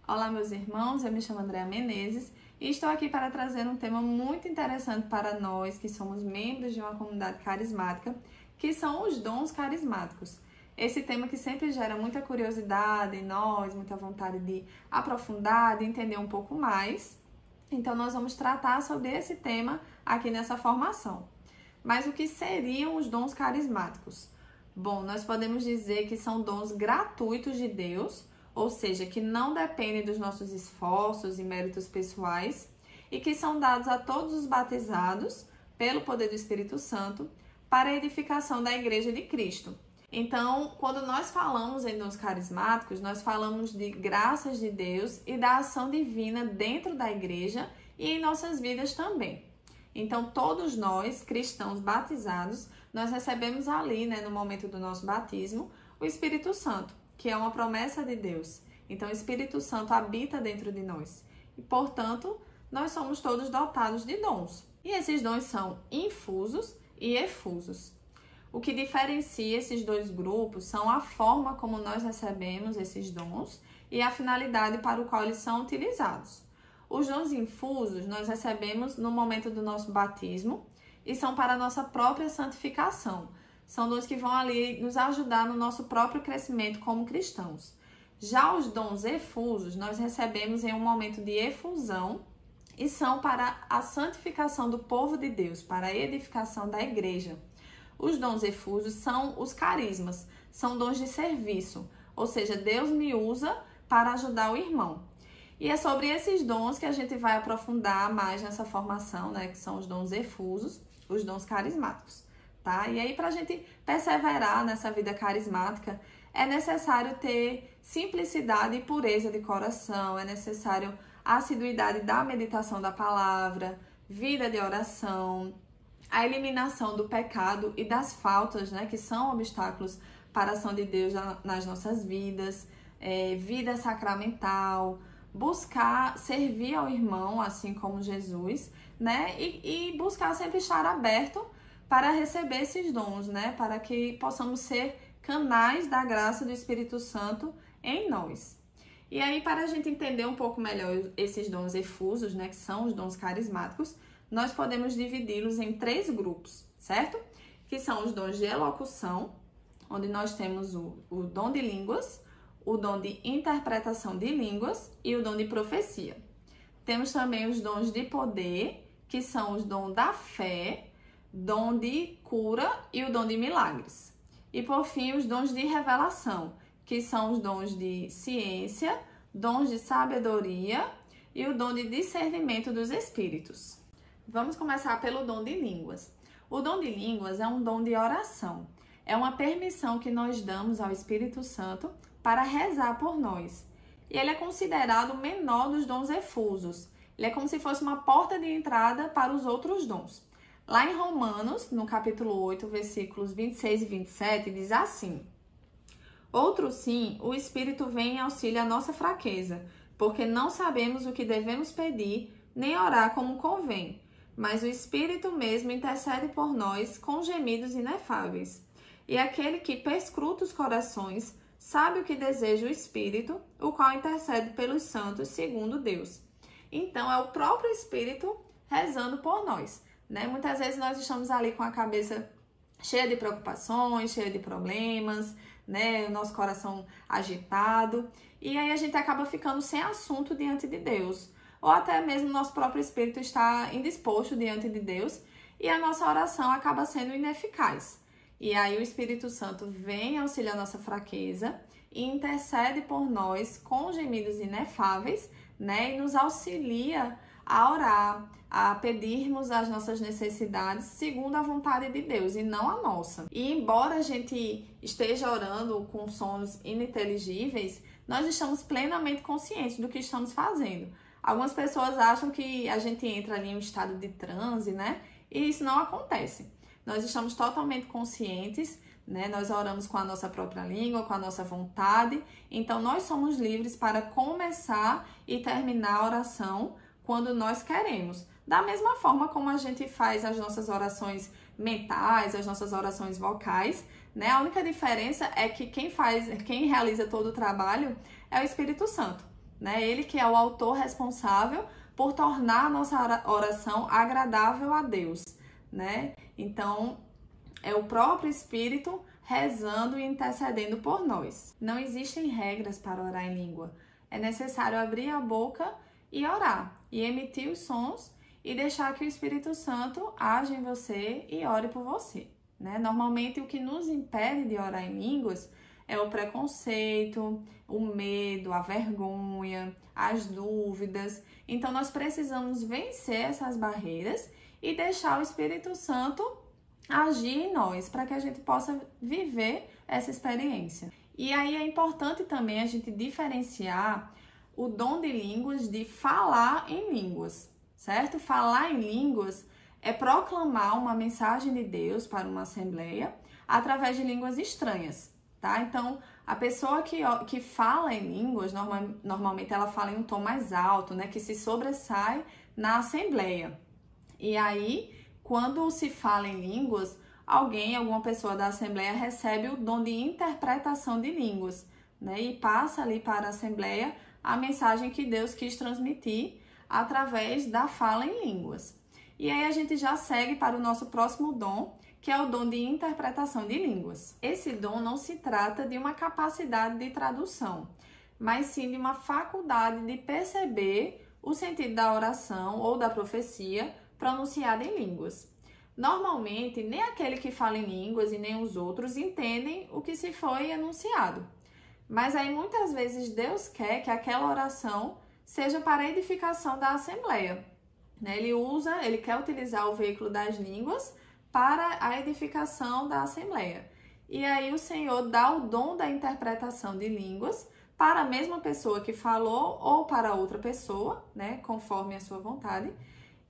Olá, meus irmãos, eu me chamo Andréa Menezes e estou aqui para trazer um tema muito interessante para nós que somos membros de uma comunidade carismática, que são os dons carismáticos. Esse tema que sempre gera muita curiosidade em nós, muita vontade de aprofundar, de entender um pouco mais. Então, nós vamos tratar sobre esse tema aqui nessa formação. Mas o que seriam os dons carismáticos? Bom, nós podemos dizer que são dons gratuitos de Deus, ou seja, que não dependem dos nossos esforços e méritos pessoais e que são dados a todos os batizados pelo poder do Espírito Santo para a edificação da Igreja de Cristo. Então, quando nós falamos em dons carismáticos, nós falamos de graças de Deus e da ação divina dentro da Igreja e em nossas vidas também. Então, todos nós, cristãos batizados, nós recebemos ali, no momento do nosso batismo, o Espírito Santo, que é uma promessa de Deus. Então, o Espírito Santo habita dentro de nós. E, portanto, nós somos todos dotados de dons. E esses dons são infusos e efusos. O que diferencia esses dois grupos são a forma como nós recebemos esses dons e a finalidade para o qual eles são utilizados. Os dons infusos nós recebemos no momento do nosso batismo e são para a nossa própria santificação. São dons que vão ali nos ajudar no nosso próprio crescimento como cristãos. Já os dons efusos nós recebemos em um momento de efusão e são para a santificação do povo de Deus, para a edificação da igreja. Os dons efusos são os carismas, são dons de serviço, ou seja, Deus me usa para ajudar o irmão. E é sobre esses dons que a gente vai aprofundar mais nessa formação, que são os dons efusos, os dons carismáticos. Tá? E aí, para a gente perseverar nessa vida carismática, é necessário ter simplicidade e pureza de coração, é necessário a assiduidade da meditação da palavra, vida de oração, a eliminação do pecado e das faltas, que são obstáculos para a ação de Deus nas nossas vidas, vida sacramental, buscar servir ao irmão, assim como Jesus, e buscar sempre estar aberto para receber esses dons, para que possamos ser canais da graça do Espírito Santo em nós. E aí, para a gente entender um pouco melhor esses dons efusos, que são os dons carismáticos, nós podemos dividi-los em 3 grupos, certo? Que são os dons de elocução, onde nós temos o dom de línguas, o dom de interpretação de línguas e o dom de profecia. Temos também os dons de poder, que são os dons da fé, dom de cura e o dom de milagres. E por fim, os dons de revelação, que são os dons de ciência, dons de sabedoria e o dom de discernimento dos espíritos. Vamos começar pelo dom de línguas. O dom de línguas é um dom de oração. É uma permissão que nós damos ao Espírito Santo para rezar por nós. E ele é considerado o menor dos dons efusos. Ele é como se fosse uma porta de entrada para os outros dons. Lá em Romanos, no capítulo 8, versículos 26 e 27, diz assim: Outro sim, o Espírito vem em auxílio à nossa fraqueza, porque não sabemos o que devemos pedir, nem orar como convém. Mas o Espírito mesmo intercede por nós com gemidos inefáveis. E aquele que perscruta os corações sabe o que deseja o Espírito, o qual intercede pelos santos segundo Deus. Então, é o próprio Espírito rezando por nós. Muitas vezes nós estamos ali com a cabeça cheia de preocupações, cheia de problemas, o nosso coração agitado, e aí a gente acaba ficando sem assunto diante de Deus, ou até mesmo nosso próprio espírito está indisposto diante de Deus e a nossa oração acaba sendo ineficaz. E aí o Espírito Santo vem auxiliar a nossa fraqueza e intercede por nós com gemidos inefáveis, e nos auxilia a orar, a pedirmos as nossas necessidades segundo a vontade de Deus e não a nossa. E embora a gente esteja orando com sons ininteligíveis, nós estamos plenamente conscientes do que estamos fazendo. Algumas pessoas acham que a gente entra ali em um estado de transe, e isso não acontece. Nós estamos totalmente conscientes, nós oramos com a nossa própria língua, com a nossa vontade, então nós somos livres para começar e terminar a oração quando nós queremos. Da mesma forma como a gente faz as nossas orações mentais, as nossas orações vocais, A única diferença é que quem realiza todo o trabalho é o Espírito Santo. né? Ele que é o autor responsável por tornar a nossa oração agradável a Deus, né? Então, é o próprio Espírito rezando e intercedendo por nós. Não existem regras para orar em língua. É necessário abrir a boca e orar, e emitir os sons e deixar que o Espírito Santo age em você e ore por você, né? Normalmente, o que nos impede de orar em línguas é o preconceito, o medo, a vergonha, as dúvidas. Então, nós precisamos vencer essas barreiras e deixar o Espírito Santo agir em nós, para que a gente possa viver essa experiência. E aí é importante também a gente diferenciar o dom de línguas de falar em línguas, certo? Falar em línguas é proclamar uma mensagem de Deus para uma assembleia através de línguas estranhas, tá? Então, a pessoa que fala em línguas, normalmente ela fala em um tom mais alto, né? Que se sobressai na assembleia. E aí, quando se fala em línguas, alguma pessoa da Assembleia recebe o dom de interpretação de línguas, né? E passa ali para a Assembleia a mensagem que Deus quis transmitir através da fala em línguas. E aí a gente já segue para o nosso próximo dom, que é o dom de interpretação de línguas. Esse dom não se trata de uma capacidade de tradução, mas sim de uma faculdade de perceber o sentido da oração ou da profecia pronunciada em línguas. Normalmente, nem aquele que fala em línguas e nem os outros entendem o que se foi anunciado. Mas aí muitas vezes Deus quer que aquela oração seja para a edificação da assembleia, né? Ele quer utilizar o veículo das línguas para a edificação da assembleia. E aí o Senhor dá o dom da interpretação de línguas para a mesma pessoa que falou ou para outra pessoa, né? Conforme a sua vontade.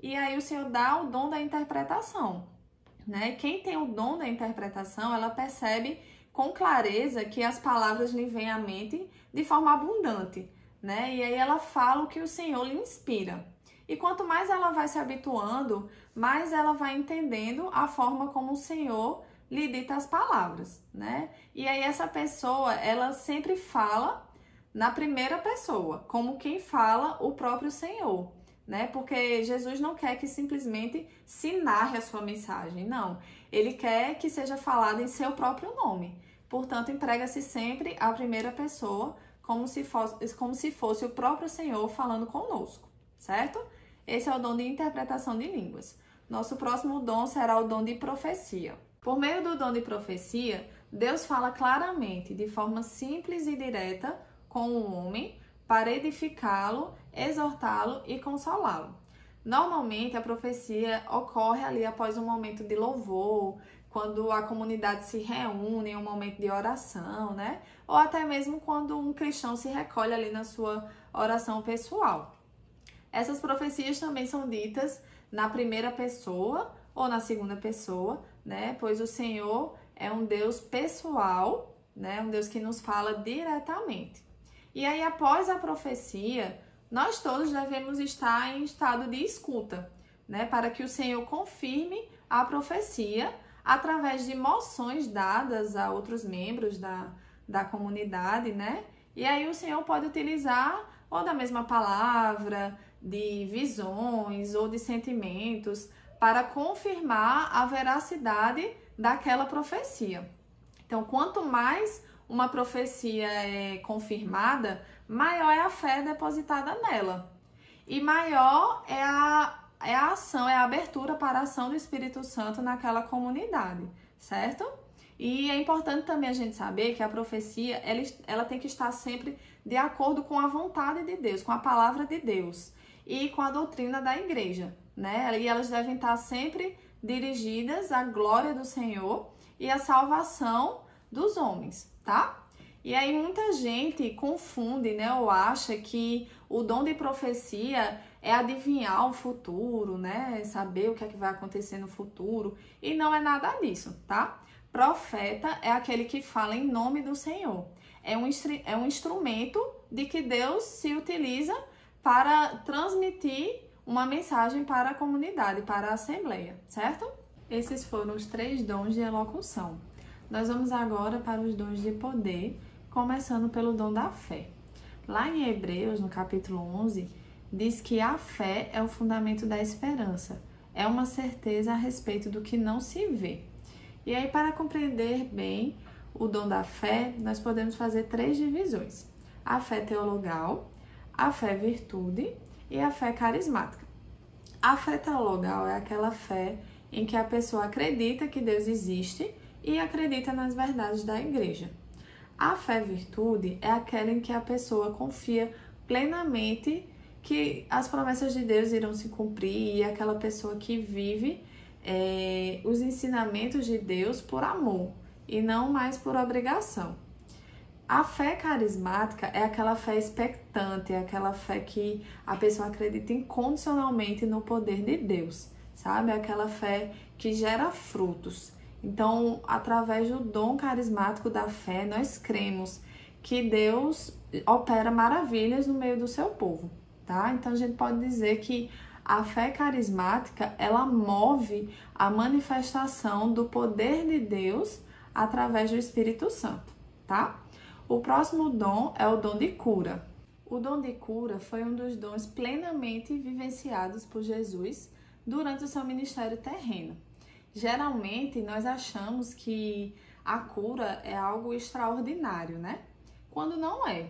E aí o Senhor dá o dom da interpretação, né? Quem tem o dom da interpretação, ela percebe com clareza que as palavras lhe vêm à mente de forma abundante, né? E aí ela fala o que o Senhor lhe inspira. E quanto mais ela vai se habituando, mais ela vai entendendo a forma como o Senhor lhe dita as palavras, né? E aí essa pessoa, ela sempre fala na primeira pessoa, como quem fala o próprio Senhor, né? Porque Jesus não quer que simplesmente se narre a sua mensagem, não. Ele quer que seja falado em seu próprio nome. Portanto, emprega-se sempre a primeira pessoa, como se fosse o próprio Senhor falando conosco, certo? Esse é o dom de interpretação de línguas. Nosso próximo dom será o dom de profecia. Por meio do dom de profecia, Deus fala claramente, de forma simples e direta, com o homem, para edificá-lo, exortá-lo e consolá-lo. Normalmente, a profecia ocorre ali após um momento de louvor, quando a comunidade se reúne em um momento de oração, né? Ou até mesmo quando um cristão se recolhe ali na sua oração pessoal. Essas profecias também são ditas na primeira pessoa ou na segunda pessoa, né? Pois o Senhor é um Deus pessoal, né? Um Deus que nos fala diretamente. E aí, após a profecia, nós todos devemos estar em estado de escuta, né? Para que o Senhor confirme a profecia através de moções dadas a outros membros da comunidade, né? E aí o Senhor pode utilizar ou da mesma palavra, de visões ou de sentimentos, para confirmar a veracidade daquela profecia. Então, quanto mais uma profecia é confirmada, maior é a fé depositada nela. E maior é a ação, é a abertura para a ação do Espírito Santo naquela comunidade, certo? E é importante também a gente saber que a profecia, ela tem que estar sempre de acordo com a vontade de Deus, com a palavra de Deus e com a doutrina da igreja, né? E elas devem estar sempre dirigidas à glória do Senhor e à salvação dos homens, tá? E aí muita gente confunde, né, ou acha que o dom de profecia é adivinhar o futuro, né, saber o que é que vai acontecer no futuro, e não é nada disso, tá? Profeta é aquele que fala em nome do Senhor. É um instrumento de que Deus se utiliza para transmitir uma mensagem para a comunidade, para a assembleia, certo? Esses foram os 3 dons de elocução. Nós vamos agora para os dons de poder, começando pelo dom da fé. Lá em Hebreus, no capítulo 11, diz que a fé é o fundamento da esperança, é uma certeza a respeito do que não se vê. E aí, para compreender bem o dom da fé, nós podemos fazer 3 divisões: a fé teologal, a fé virtude e a fé carismática. A fé teologal é aquela fé em que a pessoa acredita que Deus existe e acredita nas verdades da igreja. A fé virtude é aquela em que a pessoa confia plenamente que as promessas de Deus irão se cumprir, e é aquela pessoa que vive os ensinamentos de Deus por amor e não mais por obrigação. A fé carismática é aquela fé expectante, é aquela fé que a pessoa acredita incondicionalmente no poder de Deus, sabe? É aquela fé que gera frutos. Então, através do dom carismático da fé, nós cremos que Deus opera maravilhas no meio do seu povo, tá? Então, a gente pode dizer que a fé carismática, ela move a manifestação do poder de Deus através do Espírito Santo, tá? O próximo dom é o dom de cura. O dom de cura foi um dos dons plenamente vivenciados por Jesus durante o seu ministério terreno. Geralmente, nós achamos que a cura é algo extraordinário, né? Quando não é.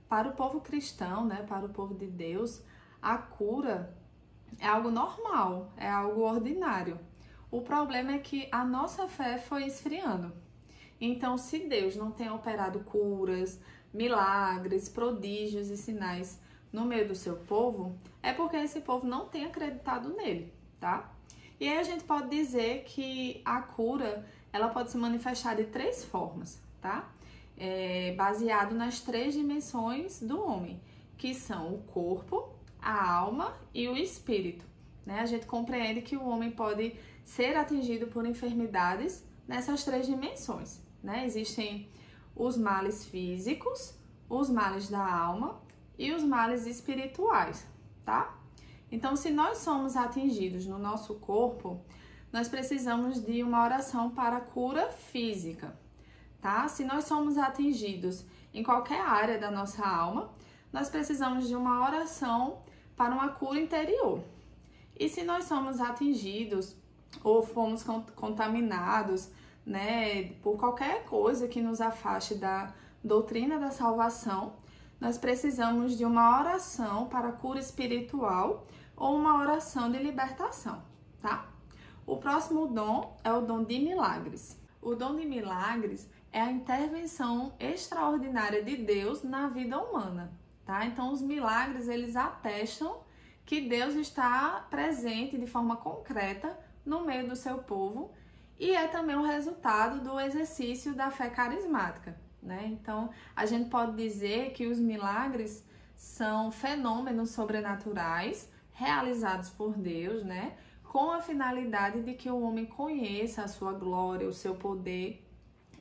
Para o povo cristão, né? Para o povo de Deus, a cura é algo normal, é algo ordinário. O problema é que a nossa fé foi esfriando. Então, se Deus não tem operado curas, milagres, prodígios e sinais no meio do seu povo, é porque esse povo não tem acreditado nele, tá? E aí a gente pode dizer que a cura, ela pode se manifestar de 3 formas, tá? Baseado nas 3 dimensões do homem, que são o corpo, a alma e o espírito, né? A gente compreende que o homem pode ser atingido por enfermidades nessas 3 dimensões, né? Existem os males físicos, os males da alma e os males espirituais, tá? Então, se nós somos atingidos no nosso corpo, nós precisamos de uma oração para cura física, tá? Se nós somos atingidos em qualquer área da nossa alma, nós precisamos de uma oração para uma cura interior. E se nós somos atingidos ou fomos contaminados, né, por qualquer coisa que nos afaste da doutrina da salvação, nós precisamos de uma oração para cura espiritual ou uma oração de libertação, tá? O próximo dom é o dom de milagres. O dom de milagres é a intervenção extraordinária de Deus na vida humana, tá? Então, os milagres, eles atestam que Deus está presente de forma concreta no meio do seu povo, e é também um resultado do exercício da fé carismática, né? Então, a gente pode dizer que os milagres são fenômenos sobrenaturais realizados por Deus, né? Com a finalidade de que o homem conheça a sua glória, o seu poder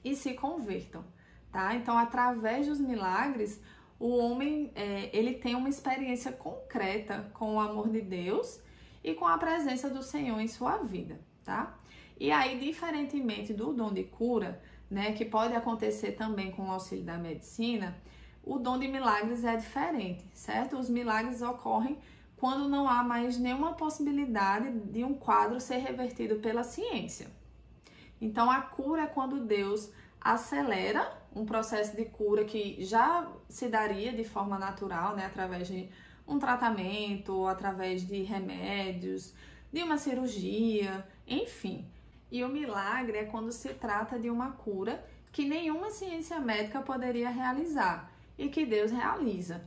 e se convertam, tá? Então, através dos milagres, o homem ele tem uma experiência concreta com o amor de Deus e com a presença do Senhor em sua vida, tá? E aí, diferentemente do dom de cura, né, que pode acontecer também com o auxílio da medicina, o dom de milagres é diferente, certo? Os milagres ocorrem quando não há mais nenhuma possibilidade de um quadro ser revertido pela ciência. Então, a cura é quando Deus acelera um processo de cura que já se daria de forma natural, né, através de um tratamento, através de remédios, de uma cirurgia, enfim. E o milagre é quando se trata de uma cura que nenhuma ciência médica poderia realizar e que Deus realiza.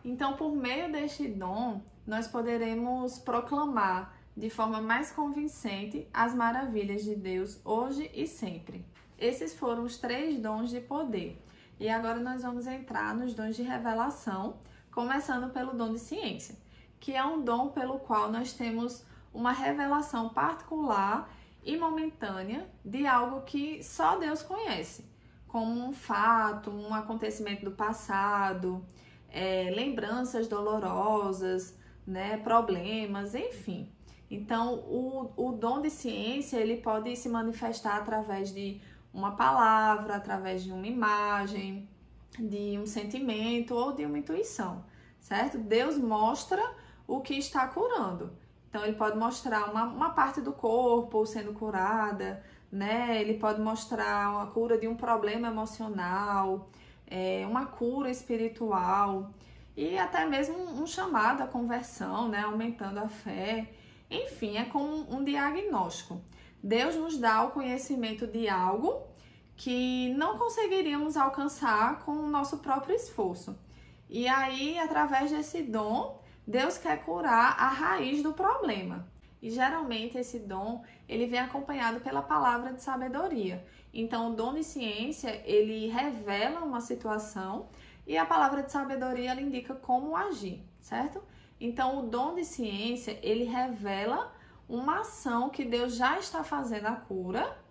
Então, por meio deste dom, nós poderemos proclamar de forma mais convincente as maravilhas de Deus hoje e sempre. Esses foram os 3 dons de poder. E agora nós vamos entrar nos dons de revelação, começando pelo dom de ciência, que é um dom pelo qual nós temos uma revelação particular e momentânea de algo que só Deus conhece, como um fato, um acontecimento do passado, lembranças dolorosas, né, problemas, enfim. Então, o dom de ciência, ele pode se manifestar através de uma palavra, através de uma imagem, de um sentimento ou de uma intuição, certo? Deus mostra o que está curando. Então, ele pode mostrar uma parte do corpo sendo curada, né? Ele pode mostrar a cura de um problema emocional, uma cura espiritual e até mesmo um chamado à conversão, né? Aumentando a fé. Enfim, é como um diagnóstico. Deus nos dá o conhecimento de algo que não conseguiríamos alcançar com o nosso próprio esforço. E aí, através desse dom, Deus quer curar a raiz do problema. E geralmente esse dom, ele vem acompanhado pela palavra de sabedoria. Então, o dom de ciência, ele revela uma situação e a palavra de sabedoria, ela indica como agir, certo? Então, o dom de ciência, ele revela uma ação que Deus já está fazendo a cura,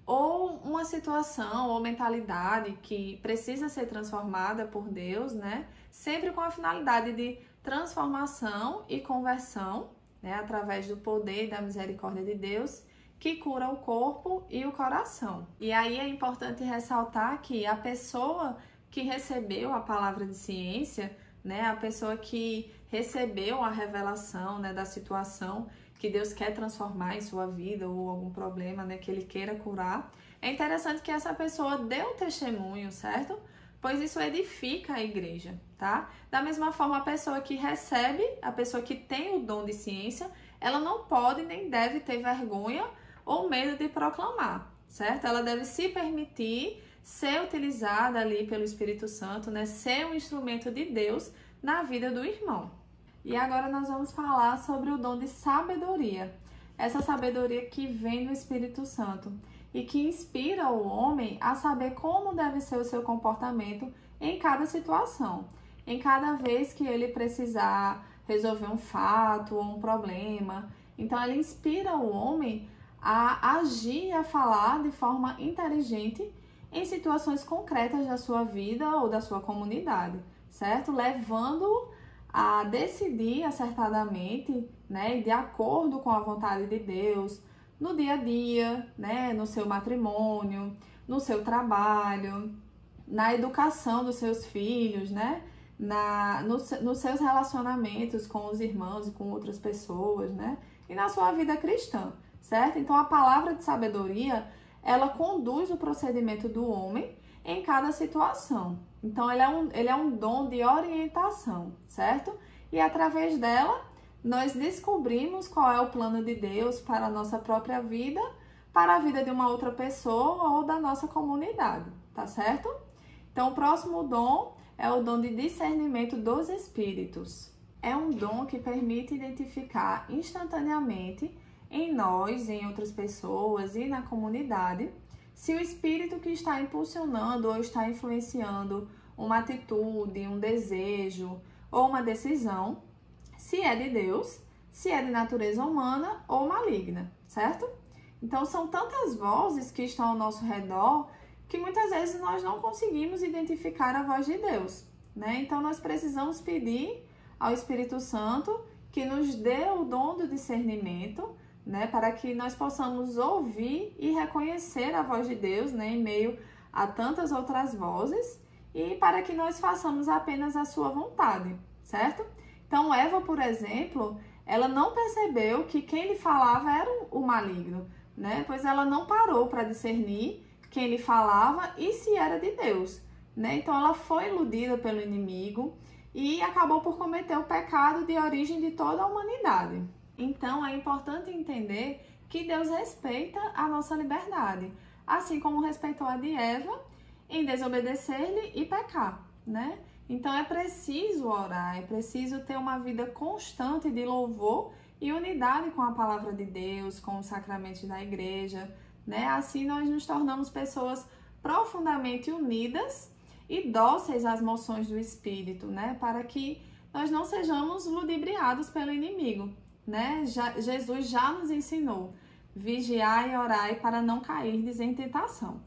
ou uma situação ou mentalidade que precisa ser transformada por Deus, né? Sempre com a finalidade de transformação e conversão, né? Através do poder e da misericórdia de Deus, que cura o corpo e o coração. E aí é importante ressaltar que a pessoa que recebeu a palavra de ciência, né? A pessoa que recebeu a revelação, né, da situação que Deus quer transformar em sua vida ou algum problema, né, que Ele queira curar, é interessante que essa pessoa dê um testemunho, certo? Pois isso edifica a igreja, tá? Da mesma forma, a pessoa que recebe, a pessoa que tem o dom de ciência, ela não pode nem deve ter vergonha ou medo de proclamar, certo? Ela deve se permitir ser utilizada ali pelo Espírito Santo, né? Ser um instrumento de Deus na vida do irmão. E agora nós vamos falar sobre o dom de sabedoria. Essa sabedoria que vem do Espírito Santo e que inspira o homem a saber como deve ser o seu comportamento em cada situação. Em cada vez que ele precisar resolver um fato ou um problema. Então, ele inspira o homem a agir e a falar de forma inteligente em situações concretas da sua vida ou da sua comunidade, certo? Levando a decidir acertadamente, né, de acordo com a vontade de Deus, no dia a dia, né, no seu matrimônio, no seu trabalho, na educação dos seus filhos, né, nos seus relacionamentos com os irmãos e com outras pessoas, né, e na sua vida cristã, certo? Então, a palavra de sabedoria, ela conduz o procedimento do homem em cada situação. Então, ele é um dom de orientação, certo? E através dela, nós descobrimos qual é o plano de Deus para a nossa própria vida, para a vida de uma outra pessoa ou da nossa comunidade, tá certo? Então, o próximo dom é o dom de discernimento dos espíritos. É um dom que permite identificar instantaneamente em nós, em outras pessoas e na comunidade, se o espírito que está impulsionando ou está influenciando uma atitude, um desejo ou uma decisão, se é de Deus, se é de natureza humana ou maligna, certo? Então, são tantas vozes que estão ao nosso redor que muitas vezes nós não conseguimos identificar a voz de Deus, né? Então, nós precisamos pedir ao Espírito Santo que nos dê o dom do discernimento, né, para que nós possamos ouvir e reconhecer a voz de Deus, né, em meio a tantas outras vozes, e para que nós façamos apenas a sua vontade, certo? Então, Eva, por exemplo, ela não percebeu que quem lhe falava era o maligno, né, pois ela não parou para discernir quem lhe falava e se era de Deus, né? Então, ela foi iludida pelo inimigo e acabou por cometer o pecado de origem de toda a humanidade. Então, é importante entender que Deus respeita a nossa liberdade, assim como respeitou a de Eva em desobedecer-lhe e pecar, né? Então, é preciso orar, é preciso ter uma vida constante de louvor e unidade com a palavra de Deus, com os sacramentos da igreja, né? Assim, nós nos tornamos pessoas profundamente unidas e dóceis às moções do Espírito, né? Para que nós não sejamos ludibriados pelo inimigo, né? Jesus já nos ensinou, vigiai e orai para não cairdes em tentação,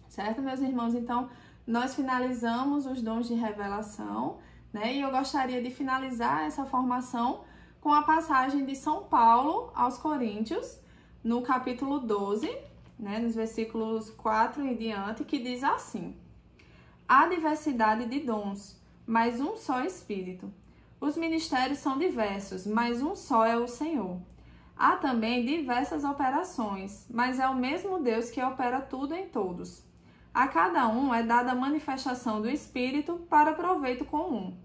certo, meus irmãos? Então, nós finalizamos os dons de revelação, né? E eu gostaria de finalizar essa formação com a passagem de São Paulo aos Coríntios, no capítulo 12, né? Nos versículos 4 em diante, que diz assim: há diversidade de dons, mas um só Espírito. Os ministérios são diversos, mas um só é o Senhor. Há também diversas operações, mas é o mesmo Deus que opera tudo em todos. A cada um é dada a manifestação do Espírito para proveito comum.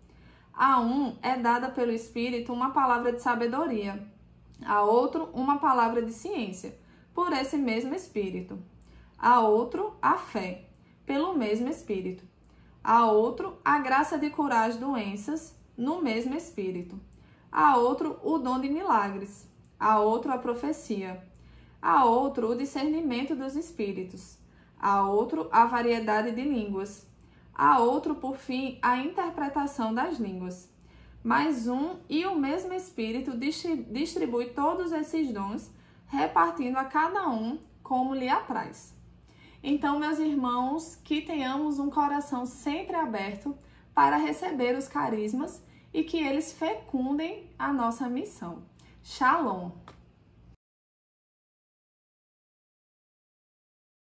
A um é dada pelo Espírito uma palavra de sabedoria, a outro uma palavra de ciência, por esse mesmo Espírito. A outro a fé, pelo mesmo Espírito. A outro a graça de curar as doenças, no mesmo Espírito. A outro o dom de milagres. A outro a profecia. A outro o discernimento dos espíritos. A outro a variedade de línguas. A outro, por fim, a interpretação das línguas. Mas um e o mesmo Espírito distribui todos esses dons, repartindo a cada um como lhe apraz. Então, meus irmãos, que tenhamos um coração sempre aberto para receber os carismas e que eles fecundem a nossa missão. Shalom!